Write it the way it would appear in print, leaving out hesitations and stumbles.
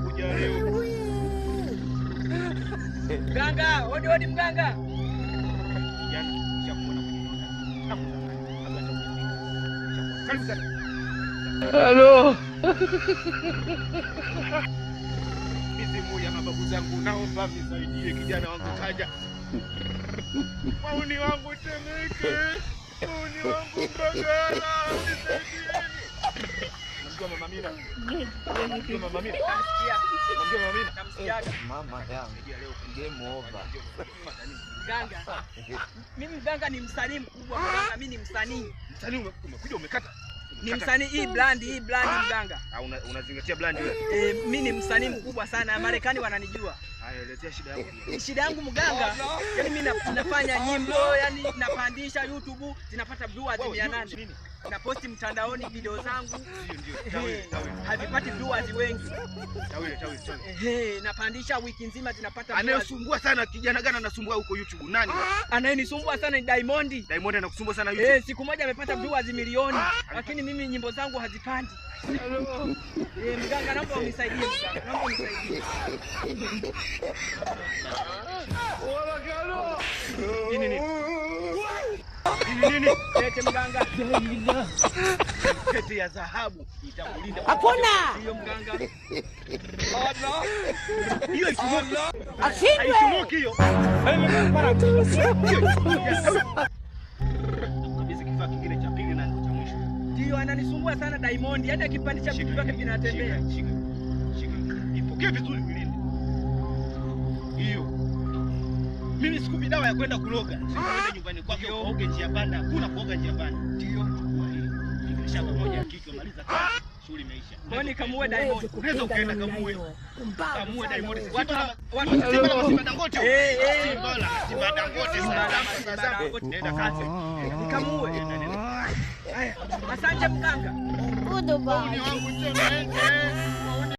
nimekuja leo. Mganga, hodi mganga. Kijana, nishakuona kwenye ndoto. Karibu sana. Halo. Mizimu ya mababu zangu naomba nisaidie, kijana wangu kaja. Mauni wangu Temeke. Mauni wangu Mbagala. Nisaidieni. Unamjua Mama Mina? Unamjua Mama Mina? Namsikia. Unamjua Mama Mina? Namsikia. Mama yangu. Game over. Mganga. Mimi mganga ni msanii mkubwa mganga, mimi ni msanii. Msanii umekuja umekata. Ni msanii hii brand mganga. Unazingatia brand wewe? Mimi ni msanii mkubwa sana. Marekani wananijua. Haya, elezea shida yako. Shida yangu mganga, yani mimi nafanya nyimbo, yani napandisha YouTube, zinapata viewers 800. Na posti mtandaoni video zangu. Ndio. Havipati viewers wengi. Tawi. Napandisha wiki nzima zinapata viewers. Anayesumbua sana kijana gani anasumbua huko YouTube? Nani? Anayenisumbua sana ni Diamond. Diamond anakusumbua sana YouTube. Siku moja amepata viewers milioni, lakini mimi nyimbo zangu hazipandi. Mganga naomba unisaidie mganga. Naomba unisaidie. Nini? Lete mganga. Kete ya dhahabu itakulinda. Hakuna. Hiyo mganga. Hiyo isumuki. Ashindwe. Haisumuki hiyo. Kabisa kifaa kingine cha pili na cha mwisho. Ndio ananisumbua sana Diamond. Hata kipandisha vitu vyake vinatembea. Shika. Ipokee vizuri vilinde. Hiyo. Mimi sikupi dawa ya kwenda kuloga. Sikuenda nyumbani kwake uoge njia panda. Hakuna kuoga njia panda. Ndio. Shaka moja kichwa maliza kazi. Shughuli imeisha. Kwani kamuue Diamond? Unaweza ukaenda kamuue. Kamuue Diamond. Watu Simba Dangote. Simba Dangote sana. Nenda kazi. Nikamuue. Haya. Asante mganga. Goodbye. Wangu Temeke.